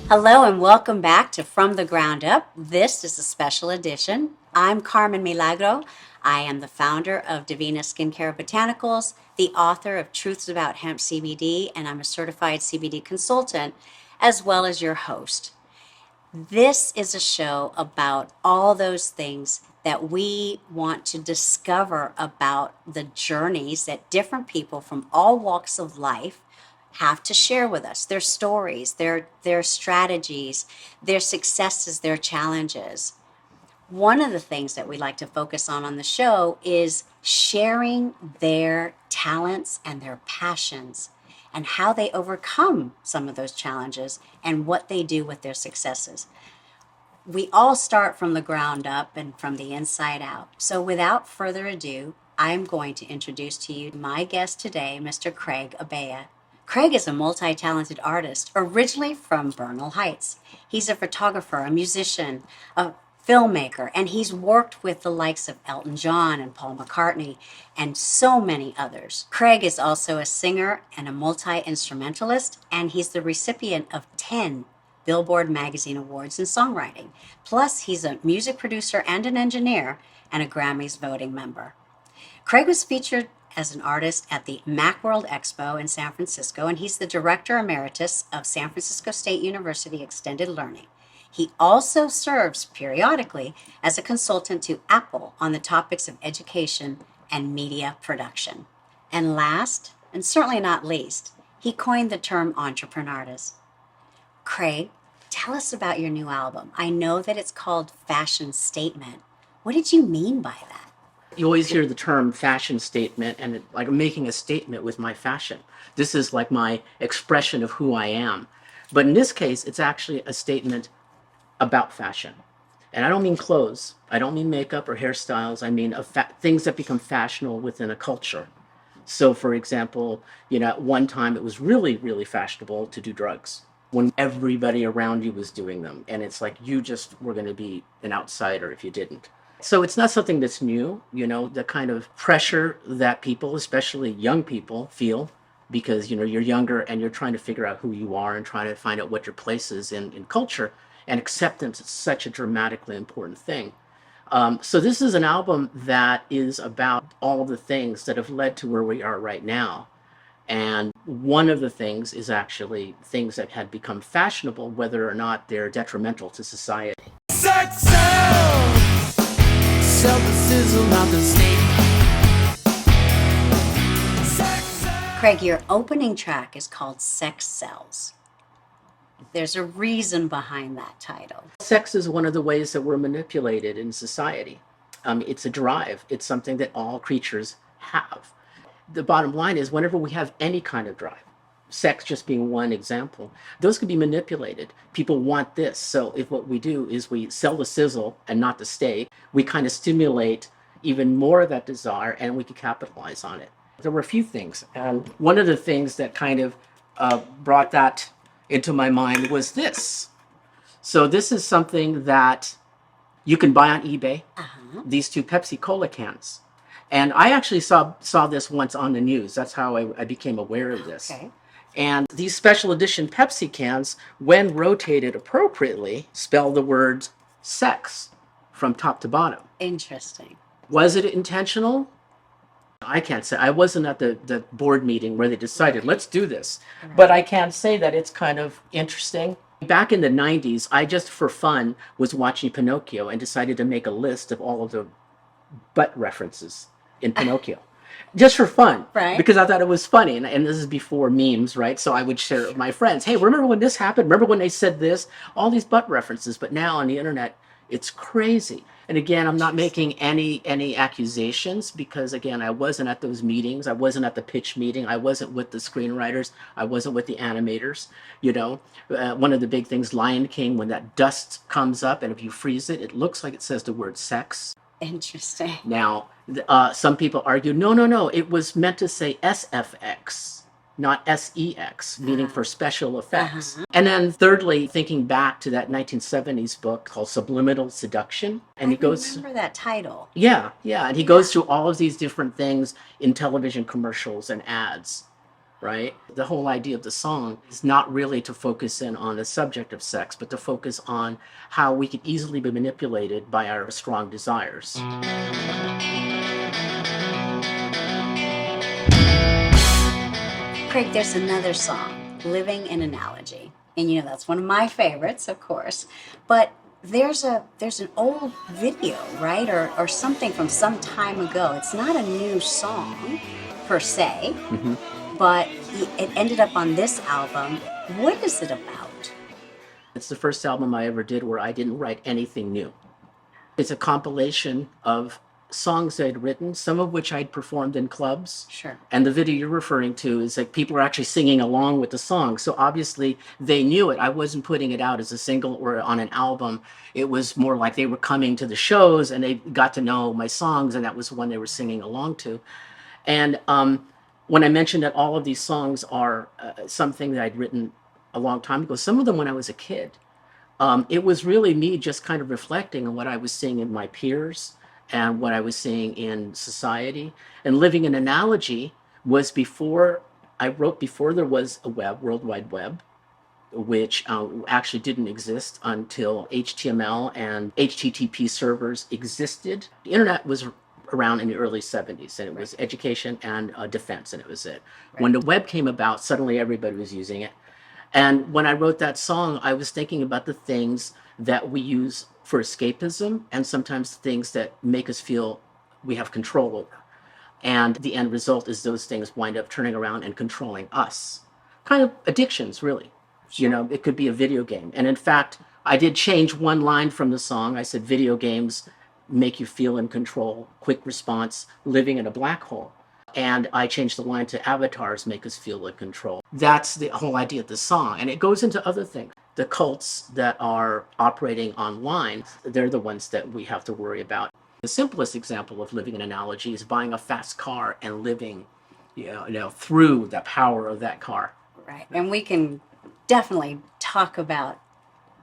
Hello and welcome back to From the Ground Up. This is a special edition. I'm Carmen Milagro. I am the founder of Divina Skincare Botanicals, the author of Truths About Hemp CBD, and I'm a certified CBD consultant, as well as your host. This is a show about all those things that we want to discover about the journeys that different people from all walks of life have to share with us, their stories, their strategies, their successes, their challenges. One of the things that we like to focus on the show is sharing their talents and their passions and how they overcome some of those challenges and what they do with their successes. We all start from the ground up and from the inside out. So without further ado, I'm going to introduce to you my guest today, Mr. Craig Abaya. Craig is a multi-talented artist, originally from Bernal Heights. He's a photographer, a musician, a filmmaker, and he's worked with the likes of Elton John and Paul McCartney and so many others. Craig is also a singer and a multi-instrumentalist, and he's the recipient of 10 Billboard Magazine awards in songwriting. Plus, he's a music producer and an engineer and a Grammys voting member. Craig was featured as an artist at the Macworld Expo in San Francisco, and he's the director emeritus of San Francisco State University Extended Learning. He also serves periodically as a consultant to Apple on the topics of education and media production. And last, and certainly not least, he coined the term entrepren-artist. Craig, tell us about your new album. I know that it's called Fashion Statement. What did you mean by that? You always hear the term fashion statement and like I'm making a statement with my fashion. This is like my expression of who I am. But in this case, it's actually a statement about fashion. And I don't mean clothes. I don't mean makeup or hairstyles. I mean things that become fashionable within a culture. So for example, at one time it was really, really fashionable to do drugs when everybody around you was doing them. And it's like you just were going to be an outsider if you didn't. So it's not something that's new, the kind of pressure that people, especially young people, feel because, you're younger and you're trying to figure out who you are and trying to find out what your place is in culture. And acceptance is such a dramatically important thing. So this is an album that is about all the things that have led to where we are right now. And one of the things is actually things that had become fashionable, whether or not they're detrimental to society. Sex sells. Sell the sizzle, not the steak. Craig, your opening track is called Sex Sells. There's a reason behind that title. Sex is one of the ways that we're manipulated in society. It's a drive. It's something that all creatures have. The bottom line is whenever we have any kind of drive, sex just being one example, those can be manipulated. People want this. So if what we do is we sell the sizzle and not the steak, we kind of stimulate even more of that desire and we can capitalize on it. There were a few things. And one of the things that kind of brought that into my mind was this. So this is something that you can buy on eBay, these two Pepsi Cola cans. And I actually saw this once on the news. That's how I became aware of this. Okay. And these special edition Pepsi cans, when rotated appropriately, spell the words sex from top to bottom. Interesting. Was it intentional? I can't say. I wasn't at the board meeting where they decided, let's do this. Right. But I can say that it's kind of interesting. Back in the 90s, I just for fun was watching Pinocchio and decided to make a list of all of the butt references in Pinocchio. Just for fun, right? Because I thought it was funny, and this is before memes, right? So I would share it with my friends. Hey, remember when this happened? Remember when they said this? All these butt references, but now on the internet, it's crazy. And again, I'm not making any accusations because again, I wasn't at those meetings. I wasn't at the pitch meeting. I wasn't with the screenwriters. I wasn't with the animators. One of the big things, Lion King, when that dust comes up, and if you freeze it, it looks like it says the word sex. Interesting. Now, some people argue, no, it was meant to say SFX, not SEX, meaning for special effects. And then thirdly, thinking back to that 1970s book called Subliminal Seduction. And I remember that title. Yeah. And he goes through all of these different things in television commercials and ads. right? The whole idea of the song is not really to focus in on the subject of sex, but to focus on how we can easily be manipulated by our strong desires. Craig, there's another song, Living in Analogy. And you know that's one of my favorites, of course. But there's an old video, right? Or something from some time ago. It's not a new song per se, but it ended up on this album. What is it about? It's the first album I ever did where I didn't write anything new. It's a compilation of songs I'd written, some of which I'd performed in clubs. Sure. And the video you're referring to is like people are actually singing along with the song. So obviously they knew it. I wasn't putting it out as a single or on an album. It was more like they were coming to the shows and they got to know my songs, and that was one they were singing along to. And when I mentioned that all of these songs are something that I'd written a long time ago, some of them when I was a kid, it was really me just kind of reflecting on what I was seeing in my peers and what I was seeing in society. And Living in Analogy was before I wrote, before there was a World Wide Web, which actually didn't exist until HTML and HTTP servers existed. The internet was around in the early 70s, and it was education and defense, and it was it. Right. When the web came about, suddenly everybody was using it. And when I wrote that song, I was thinking about the things that we use for escapism and sometimes things that make us feel we have control over. And the end result is those things wind up turning around and controlling us. Kind of addictions, really. Sure. You know, it could be a video game. And in fact, I did change one line from the song. I said, video games make you feel in control, quick response, living in a black hole. And I changed the line to avatars make us feel in control. That's the whole idea of the song. And it goes into other things. The cults that are operating online, they're the ones that we have to worry about. The simplest example of living in analogy is buying a fast car and living, through the power of that car. Right. And we can definitely talk about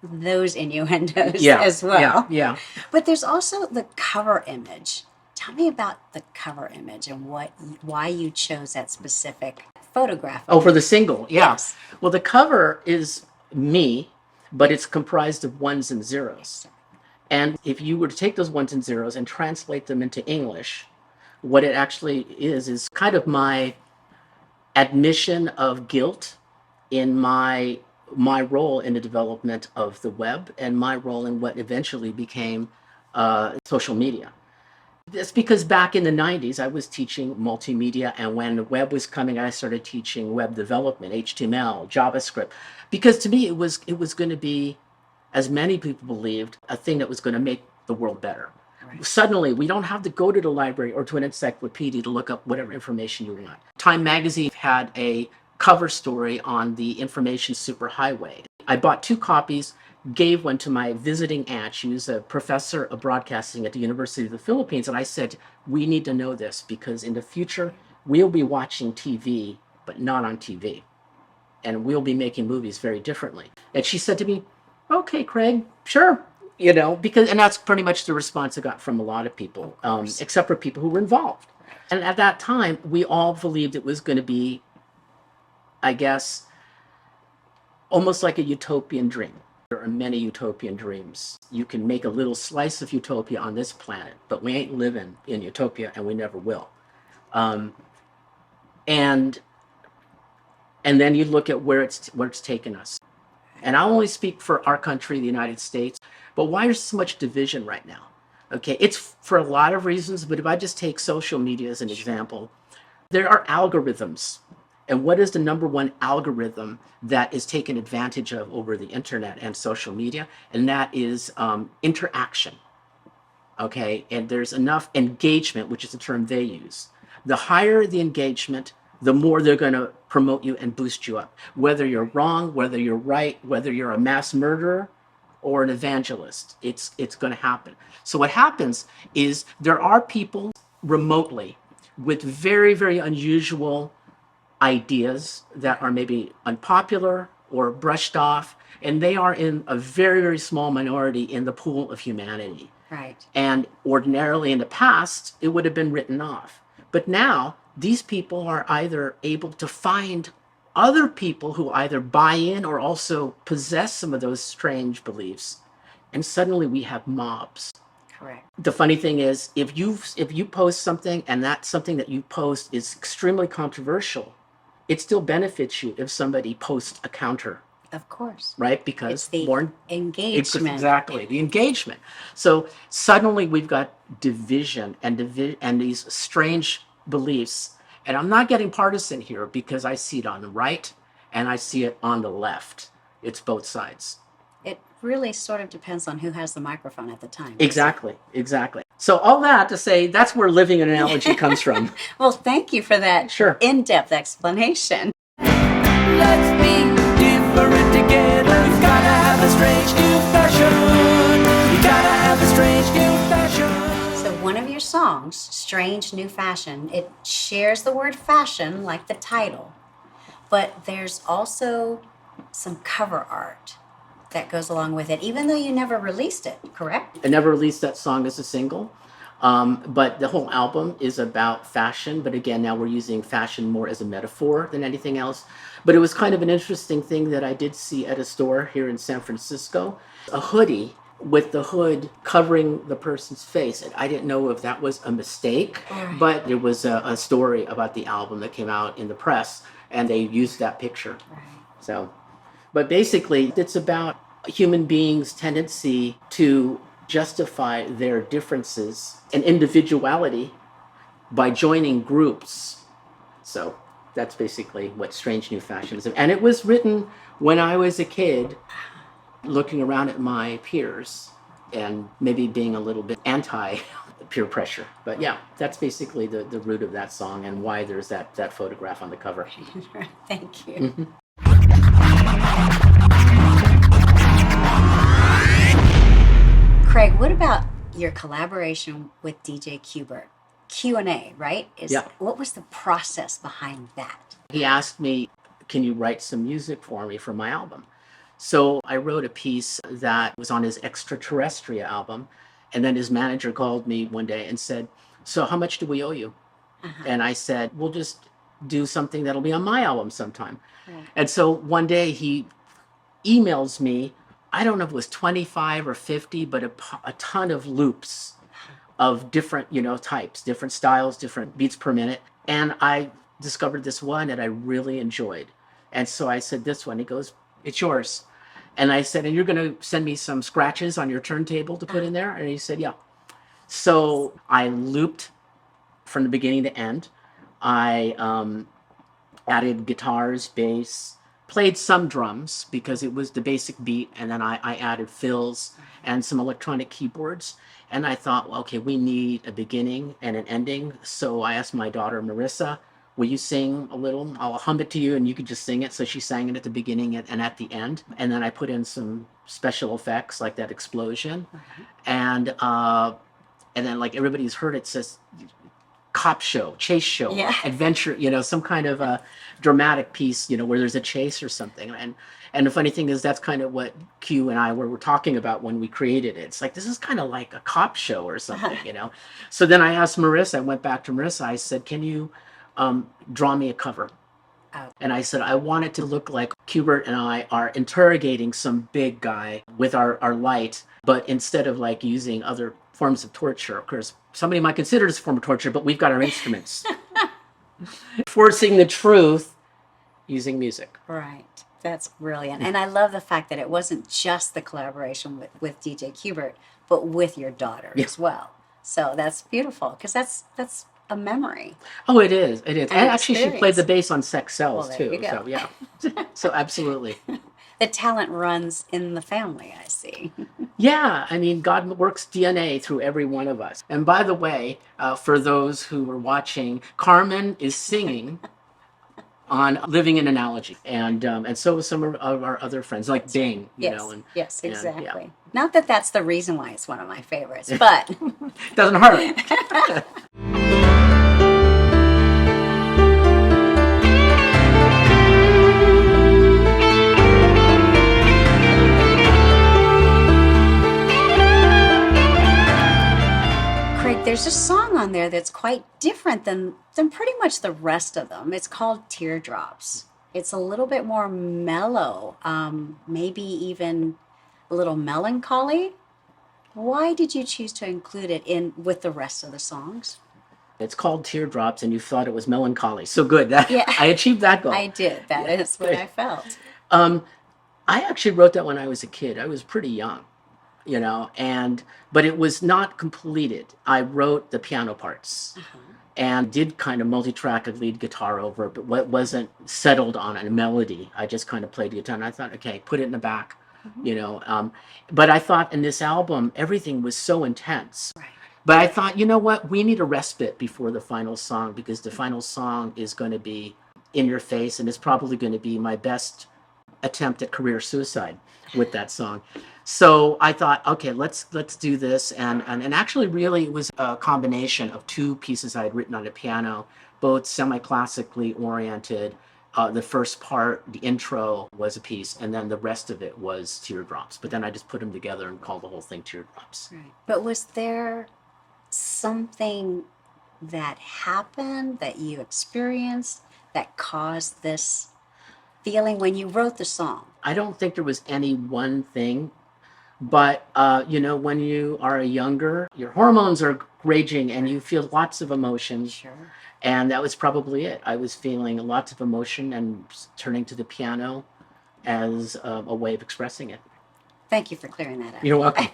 those innuendos as well. Yeah. But there's also the cover image. Tell me about the cover image and why you chose that specific photograph. Oh, for the single, yeah. Yes. Well, the cover is me, but it's comprised of ones and zeros. And if you were to take those ones and zeros and translate them into English, what it actually is kind of my admission of guilt in my role in the development of the web and my role in what eventually became social media. That's because back in the 90s, I was teaching multimedia, and when the web was coming, I started teaching web development, HTML, JavaScript, because to me, it was going to be, as many people believed, a thing that was going to make the world better. Right. Suddenly, we don't have to go to the library or to an encyclopedia to look up whatever information you want. Time magazine had a cover story on the information superhighway. I bought 2 copies, gave one to my visiting aunt. She was a professor of broadcasting at the University of the Philippines. And I said, we need to know this because in the future, we'll be watching TV, but not on TV. And we'll be making movies very differently. And she said to me, okay, Craig, sure. And that's pretty much the response I got from a lot of people, except for people who were involved. And at that time, we all believed it was going to be, I guess, almost like a utopian dream. There are many utopian dreams. You can make a little slice of utopia on this planet, but we ain't living in utopia, and we never will. And then you look at where it's taken us. And I only speak for our country, the United States, but why is so much division right now? Okay, it's for a lot of reasons, but if I just take social media as an example, there are algorithms. And what is the number one algorithm that is taken advantage of over the internet and social media? And that is interaction. Okay, and there's enough engagement, which is the term they use. The higher the engagement, the more they're going to promote you and boost you up. Whether you're wrong, whether you're right, whether you're a mass murderer or an evangelist, it's going to happen. So what happens is there are people remotely with very, very unusual ideas that are maybe unpopular or brushed off, and they are in a very, very small minority in the pool of humanity. Right. And ordinarily in the past, it would have been written off. But now these people are either able to find other people who either buy in or also possess some of those strange beliefs. And suddenly we have mobs. Correct. The funny thing is, if you post something and that something that you post is extremely controversial, it still benefits you if somebody posts a counter, Of course. right? Because It's the more engagement. exactly the engagement. So suddenly we've got division and these strange beliefs. And I'm not getting partisan here because I see it on the right and I see it on the left. It's both sides. It really sort of depends on who has the microphone at the time. Exactly. So all that to say, that's where living an analogy comes from. Well, thank you for that Sure. in-depth explanation. Let's be different together. You gotta have a strange new fashion. You gotta have a strange new fashion. So one of your songs, Strange New Fashion, it shares the word fashion like the title, but there's also some cover art that goes along with it, even though you never released it, correct? I never released that song as a single, but the whole album is about fashion. But again, now we're using fashion more as a metaphor than anything else. But it was kind of an interesting thing that I did see at a store here in San Francisco, a hoodie with the hood covering the person's face. And I didn't know if that was a mistake, Right. but there was a story about the album that came out in the press, and they used that picture. Right. So, but basically, it's about human beings' tendency to justify their differences and individuality by joining groups. So that's basically what Strange New Fashion is. And it was written when I was a kid, looking around at my peers and maybe being a little bit anti peer pressure. But yeah, that's basically the root of that song and why there's that photograph on the cover. Thank you. Craig, what about your collaboration with DJ Qbert? Q&A, right? Yeah. What was the process behind that? He asked me, can you write some music for me for my album? So I wrote a piece that was on his Extraterrestrial album. And then his manager called me one day and said, so how much do we owe you? And I said, we'll just do something that'll be on my album sometime. Right. And so one day he emails me, I don't know if it was 25 or 50, but a ton of loops of different, types, different styles, different beats per minute. And I discovered this one that I really enjoyed. And so I said, this one. He goes, it's yours. And I said, and you're going to send me some scratches on your turntable to put in there? And he said, yeah. So I looped from the beginning to end. I added guitars, bass, played some drums because it was the basic beat. And then I added fills and some electronic keyboards. And I thought, well, okay, we need a beginning and an ending. So I asked my daughter, Marissa, will you sing a little? I'll hum it to you and you could just sing it. So she sang it at the beginning and at the end. And then I put in some special effects like that explosion. And then like everybody's heard it, says cop show, chase show, Yeah. adventure, some kind of a dramatic piece, where there's a chase or something. And the funny thing is that's kind of what Q and I were talking about when we created it. It's like, this is kind of like a cop show or something, So then I asked Marissa, I went back to Marissa, I said, can you draw me a cover? Oh. And I said, I want it to look like Qbert and I are interrogating some big guy with our light, but instead of like using other forms of torture, of course, somebody might consider this a form of torture, but we've got our instruments. Forcing the truth using music. Right. That's brilliant. And I love the fact that it wasn't just the collaboration with DJ Qbert, but with your daughter as well. So that's beautiful because that's a memory. Oh, it is. It is. An And actually, she played experience. the bass on Sex Cells, Well, there you too. go. So, yeah. So, absolutely. The talent runs in the family, I see. Yeah, I mean, God works DNA through every one of us. And by the way, for those who are watching, Carmen is singing on Living an Analogy. And so is some of our other friends, like Bing, Yes, And, yes, and, exactly. yeah. Not that that's the reason why it's one of my favorites, but Doesn't hurt. Craig, there's a song on there that it's quite different than pretty much the rest of them. It's called Teardrops. It's a little bit more mellow, maybe even a little melancholy. Why did you choose to include it in with the rest of the songs? It's called Teardrops, and you thought it was melancholy. So good. Yeah. I achieved that goal. I did. That is what I felt. I actually wrote that when I was a kid. I was pretty young, but it was not completed. I wrote the piano parts and did kind of multi-track a lead guitar over it, but what wasn't settled on a melody. I just kind of played the guitar, and I thought, okay, put it in the back, But I thought in this album, everything was so intense. Right. But I thought, you know what? We need a respite before the final song, because the final song is going to be in your face, and it's probably going to be my best attempt at career suicide with that song. So I thought, okay, let's do this, and actually, really, it was a combination of two pieces I had written on the piano, both semi-classically oriented. The first part, the intro, was a piece, and then the rest of it was Teardrops. But then I just put them together and called the whole thing Teardrops. Right. But was there something that happened that you experienced that caused this feeling when you wrote the song? I don't think there was any one thing, but when you are younger, your hormones are raging and you feel lots of emotions. Sure. And that was probably it. I was feeling lots of emotion and turning to the piano as a way of expressing it. Thank you for clearing that up. You're welcome.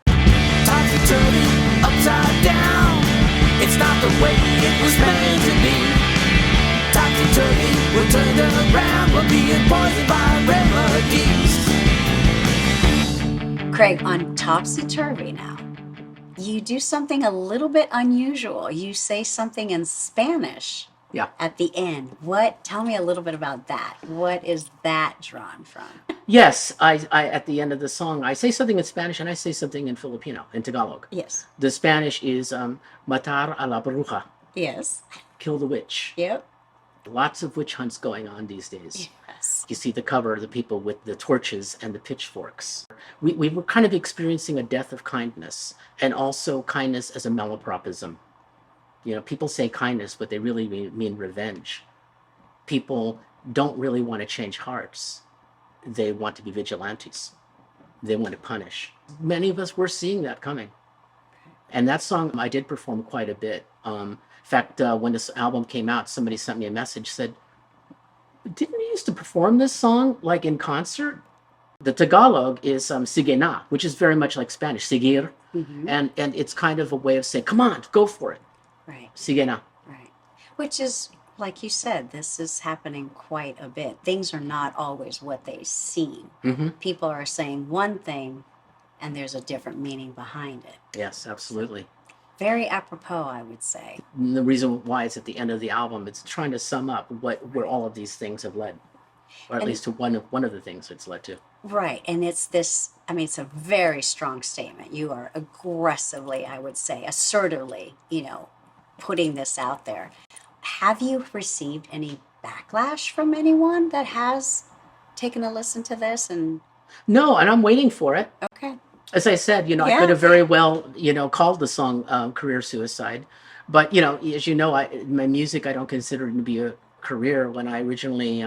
Topsy-turvy, upside down. It's not the way it was meant to be. Topsy-turvy, we're turned around. We're being poisoned by remedies. Craig, on Topsy-Turvy now, you do something a little bit unusual. You say something in Spanish at the end. Tell me a little bit about that. What is that drawn from? Yes, I at the end of the song, I say something in Spanish and I say something in Filipino, in Tagalog. Yes. The Spanish is matar a la bruja. Yes. Kill the witch. Yep. Lots of witch hunts going on these days. Yes. You see the cover of the people with the torches and the pitchforks. We were kind of experiencing a death of kindness, and also kindness as a malapropism. People say kindness, but they really mean revenge. People don't really want to change hearts. They want to be vigilantes. They want to punish. Many of us were seeing that coming. And that song I did perform quite a bit. In fact, when this album came out, somebody sent me a message, said, didn't you used to perform this song like in concert? The Tagalog is sige na, which is very much like Spanish, seguir. Mm-hmm. And it's kind of a way of saying, come on, go for it. Right. Sige na. Right. Which is, like you said, this is happening quite a bit. Things are not always what they seem. Mm-hmm. People are saying one thing, and there's a different meaning behind it. Yes, absolutely. Very apropos, I would say. And the reason why it's at the end of the album, it's trying to sum up where all of these things have led, or at least to one of the things it's led to. Right, and it's this. I mean, it's a very strong statement. You are aggressively, I would say, assertively, putting this out there. Have you received any backlash from anyone that has taken a listen to this? And no, and I'm waiting for it. okay. As I said, I could have very well, called the song career suicide. But, as you know, my music, I don't consider it to be a career. When I originally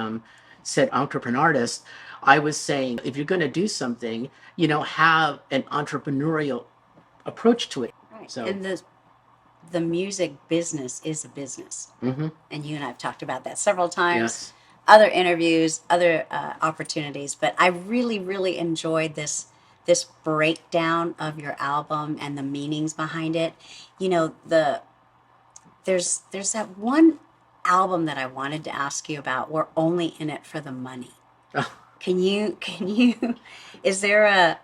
said entrepren-artist, I was saying, if you're going to do something, have an entrepreneurial approach to it. Right. So, and the music business is a business. Mm-hmm. And you and I have talked about that several times. Yes. Other interviews, other opportunities. But I really, really enjoyed this breakdown of your album and the meanings behind it. There's that one album that I wanted to ask you about. We're only in it for the money. Oh. Can you is there a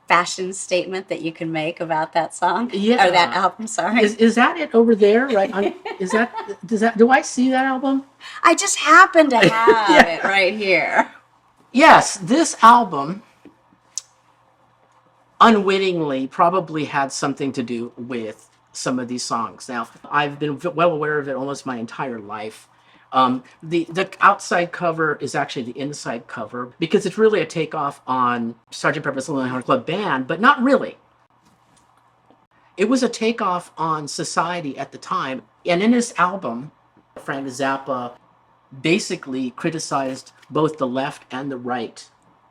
fashion statement that you can make about that song? Yeah. Or that album, sorry. Is that it over there? Right. Do I see that album? I just happen to have it right here. Yes, this album unwittingly probably had something to do with some of these songs. Now, I've been well aware of it almost my entire life. The outside cover is actually the inside cover because it's really a takeoff on Sgt. Pepper's Lonely Hearts Club Band, but not really. It was a takeoff on society at the time. And in this album, Frank Zappa basically criticized both the left and the right.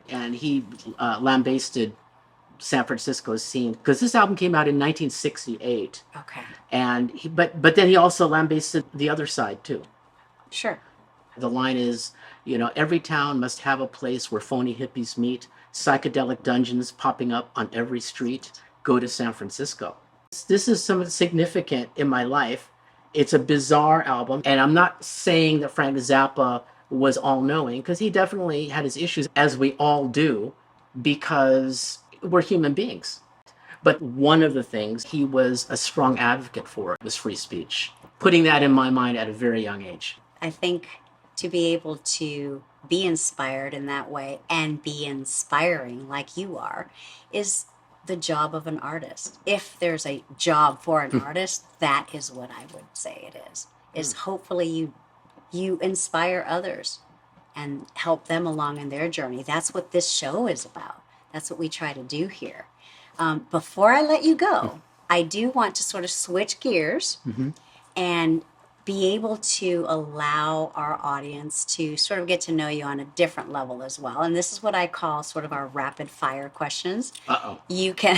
And he lambasted San Francisco's scene because this album came out in 1968. Okay. And but then he also lambasted the other side too. Sure. The line is, every town must have a place where phony hippies meet, psychedelic dungeons popping up on every street. Go to San Francisco. This is something significant in my life. It's a bizarre album, and I'm not saying that Frank Zappa was all-knowing, because he definitely had his issues, as we all do, because we're human beings. But one of the things he was a strong advocate for was free speech, putting that in my mind at a very young age. I think to be able to be inspired in that way and be inspiring like you are is the job of an artist. If there's a job for an artist, that is what I would say it is hopefully you inspire others and help them along in their journey. That's what this show is about. That's what we try to do here. Before I let you go, I do want to sort of switch gears and be able to allow our audience to sort of get to know you on a different level as well. And this is what I call sort of our rapid fire questions. Uh-oh. You can,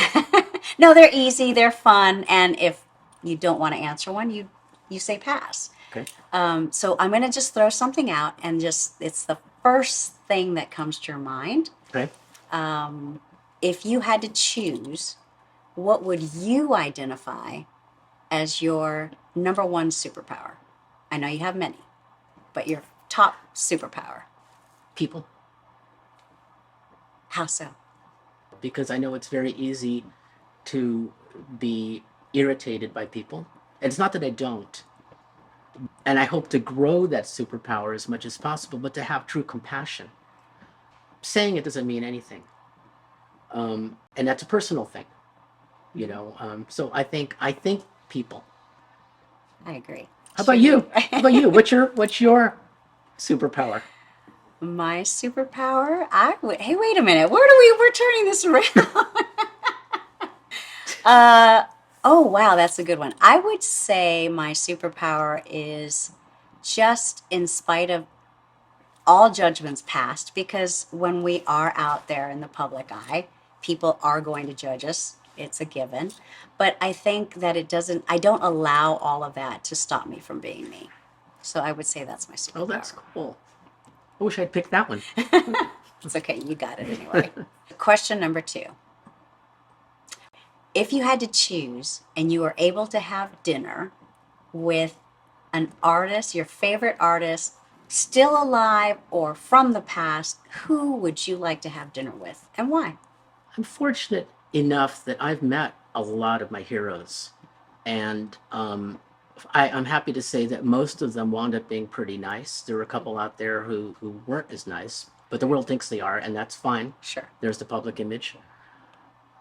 no, they're easy, they're fun. And if you don't want to answer one, you say pass. Okay. So I'm going to just throw something out and it's the first thing that comes to your mind. Okay. If you had to choose, what would you identify as your number one superpower? I know you have many, but your top superpower. People. How so? Because I know it's very easy to be irritated by people. And it's not that I don't. And I hope to grow that superpower as much as possible, but to have true compassion. Saying it doesn't mean anything. And that's a personal thing, So I think people. I agree. How about you? How about you? What's your superpower? My superpower? Hey, wait a minute. We're turning this around. Oh, wow, that's a good one. I would say my superpower is just in spite of all judgments passed, because when we are out there in the public eye, people are going to judge us. It's a given. But I think that I don't allow all of that to stop me from being me. So I would say that's my superpower. Oh, that's cool. I wish I'd picked that one. It's okay. You got it anyway. Question number 2. If you had to choose and you were able to have dinner with an artist, your favorite artist, still alive or from the past, who would you like to have dinner with and why? I'm fortunate enough that I've met a lot of my heroes, and I'm happy to say that most of them wound up being pretty nice. There were a couple out there who weren't as nice, but the world thinks they are, and that's fine. Sure. There's the public image.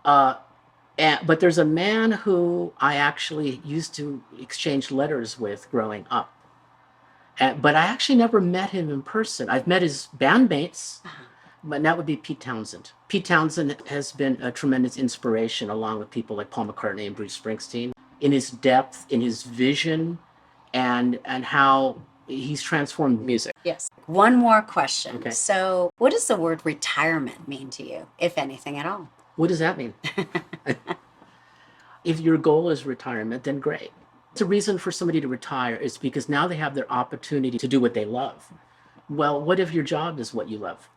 But there's a man who I actually used to exchange letters with growing up. But I actually never met him in person. I've met his bandmates, but that would be Pete Townsend. Pete Townsend has been a tremendous inspiration, along with people like Paul McCartney and Bruce Springsteen, in his depth, in his vision, and how he's transformed music. Yes. One more question. Okay. So what does the word retirement mean to you, if anything at all? What does that mean? If your goal is retirement, then great. It's a reason for somebody to retire is because now they have their opportunity to do what they love. Well, what if your job is what you love?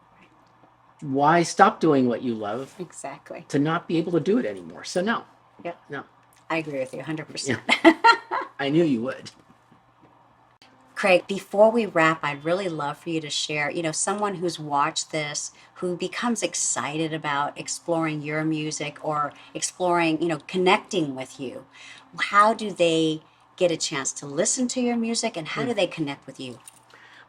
Why stop doing what you love Exactly. to not be able to do it anymore? So no. Yep. No. I agree with you 100%. I knew you would. Craig, before we wrap, I'd really love for you to share, someone who's watched this, who becomes excited about exploring your music or exploring, connecting with you. How do they get a chance to listen to your music, and how do they connect with you?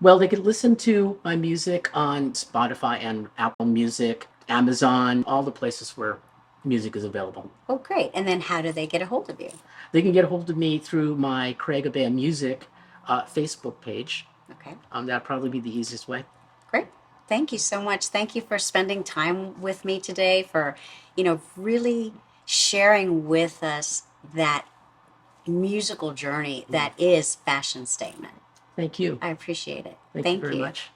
Well, they could listen to my music on Spotify and Apple Music, Amazon, all the places where music is available. Oh, great. And then how do they get a hold of you? They can get a hold of me through my Craig Abaya Music Facebook page. Okay. That'd probably be the easiest way. Great. Thank you so much. Thank you for spending time with me today, for, really sharing with us that musical journey that is Fashion Statement. Thank you. I appreciate it. Thank you very you. much.